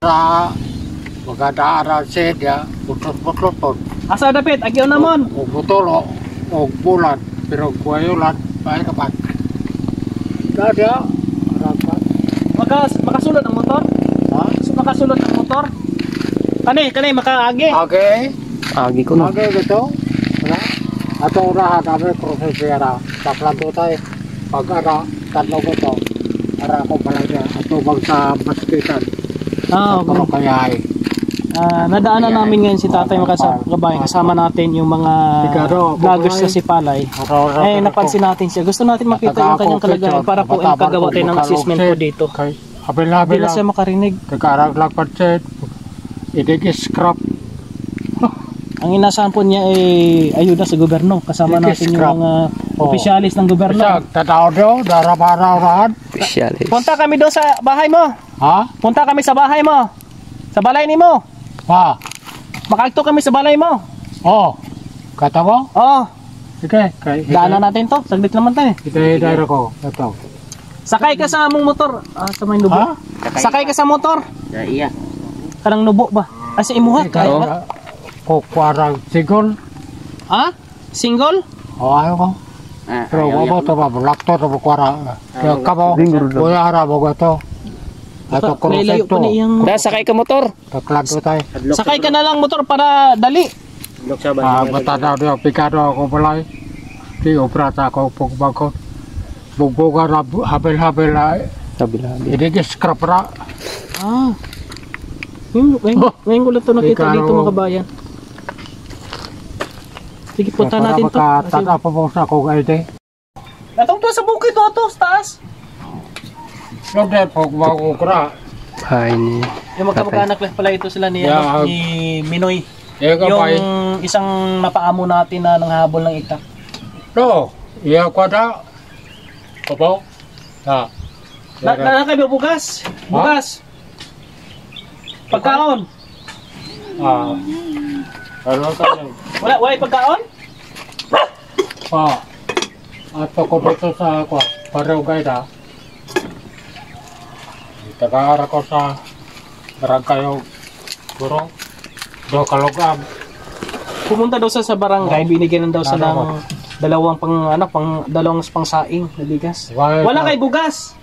Sa magandaan siya dia, putot-putot. Asa dapit, agyaw namon. O butol o bulan, pero kuwayulan, bahay kapat. Dia, Makasulod ang motor? ha? So, makasulod ang motor? Kani, makaagi. Okay. Agi ko no. Okay, gitu. Wala. Ato urahan kami prosesera. Taklanto tayo. Pag tatlo ko to, ko pala niya. Ato bang sa baskitan. Okay. Pero kaya ay. Nadaanan namin ngayon si Tatay Makasabay. Kasama natin yung mga vloggers sa Sipalay. Napansin natin siya. Gusto natin makita yung kanyang kalagayan para po kagawa tayo ng assessment po dito. Habil-habil Hindi na siya makarinig. Kakarag lang patset. Idig-scrap. Ang inasahan po niya ay ayuda sa gobyerno. Kasama natin yung mga opisyalis ng gobyerno. Tataw daw, darabaraw-rahan. Specialist. Punta kami doon sa bahay mo. Ha? Punta kami sa bahay mo. Sa balay ni mo. Ha? Makagto kami sa balay mo. Oh. Kata mo? Oo. Sige. Daanan natin to. Saglit naman tayo. Hidayara ko. Ito. Sakay ka sa among motor. Sa may nubo. Ha? Sakay ka sa motor. Iya. Kanang nubo ba? Sa imuha. Kaya ba? Kukwarang sigol. Ha? Single? Oh, ayaw ko. Pero wabo to ba? Bulakto to bukwara. Kaya kamo. Kuya harap mo ito. Ato Nailayo kruset pa to. na iyang... Sakay ka motor. Taklanto tayo. Sakay ka na lang motor para dali. Matanda niya. Pikado ako balay. Di operata ako pugbagkot. Bugbugan na habil-habil na. Sabi-labi. Idig-scrap na. Ngayon ko lang ito nakita dito mga kabayan. Sige, punta natin to. Tatapo mo sa kong ID. Natong to sa bukid to, sa taas. Lode, pag makukura. Hay ni. Yung magkamag-anak lang pala ito sila ni, Yeah. ni Minoy. Yung Yung isang napaamo natin na nanghabol ng itak. no, iya ko na. Opo? Ha. Kayo bugas? Bugas? Pagkaon? Ano ka na? Wala pagkaon? Ato ko dito sa ako. Pareho gayda. Tagaara ko sa barangay Guro. Do kalugam. Pumunta daw sa barangay, binigyan daw sa ng dalawang dalawang pangsaing na bigas. Wala kay bugas.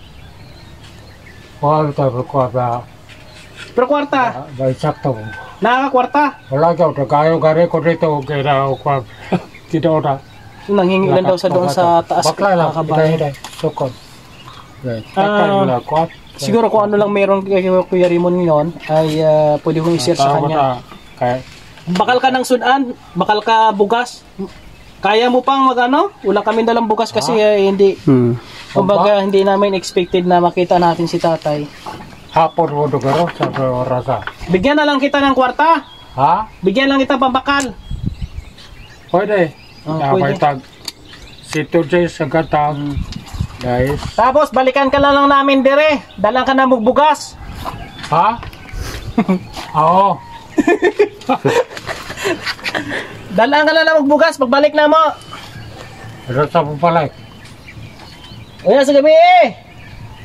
Wala tayo ko ba? Pero kwarta, Ba sakto. nakakakwarta. Wala daw tagayo gari ko dito gayda ko. Tidak ora. Nanghingi lang daw sa doon sa taas. Bakla lang kabayan. kita sukod. Takay na ko. Siguro kung ano lang meron kay Kuya Rimon ngayon ay pwede kong i-share sa kanya. Bakal ka ng sudan, bakal ka bugas. Kaya mo pang magano? Wala kami dalang bugas kasi hindi. Kumbaga hindi namin expected na makita natin si Tatay. Hapon mo dugaro sa rasa. Bigyan na lang kita ng kwarta. Ha? Bigyan lang kita pambakal. Pwede. Pwede. Tag si Tujay sa gatang. Guys. Tapos balikan ka na lang namin dire. Dalang ka na magbugas. Ha? Oo. Dalang ka na magbugas pagbalik na mo. Pero sa pupalay. Unya sa gabi.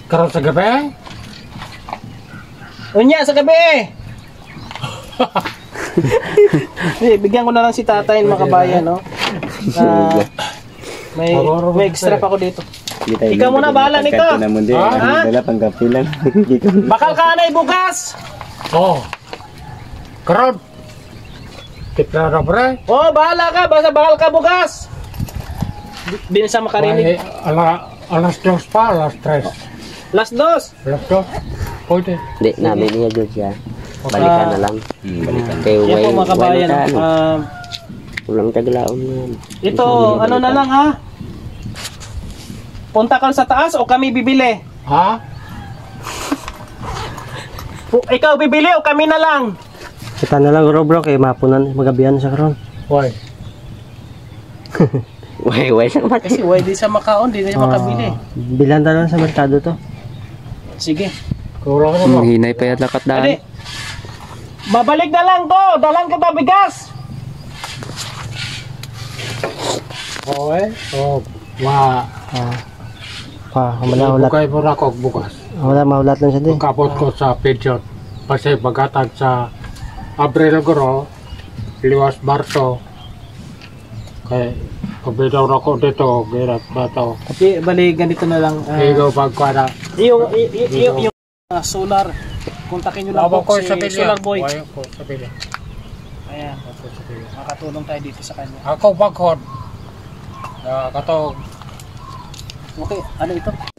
Karon sa gabi? Unya sa gabi. Bigyan ko na lang si Tatay mga kabayan, no? May extra pa ako dito. Ikaw muna bahala nito. Ha? Bakal ka na bugas. Oo. Karon. Kita na pre. Oh, bahala ka. Basta bakal ka bugas. Di na siya makarinig. Alas 2 pa, alas 3. Last dos. Alas 2. Pwede. Hindi, namin niya George ya. Balikan na lang. Balikan. Kaya Yan po mga kabayan. Ulang taglaon yan. Ito, ano na lang ha? Punta ka sa taas o kami bibili? Ha? Ikaw bibili o kami na lang? Kita na lang bro kay mapunan magabihan sa karon. Why? Way sa kapatid. Kasi why di sa makaon, di na siya makabili. Bilan na lang sa merkado to. Sige. Kulang na mo. Hinay pa yata katdaan. Adi, babalik na lang to. Dalang kita bigas. Oo eh. Oo. Wala ulat. Bukay mo na ko bukas. Wala maulat lang siya din. Kapot ko sa pigeon. Kasi bagatag sa Abril guro, liwas Marso. Kaya kabidaw na ko dito, girat na to. Kasi bali ganito na lang. Ikaw pagkada. Yung solar, kontakin nyo lang Labo po ko si sa bilya. Solar Boy. Ayaw ko sa bilya. Ayan, Ako sa bilya. makatulong tayo dito sa kanya. Ako baghod. Katong Okay, ano ito?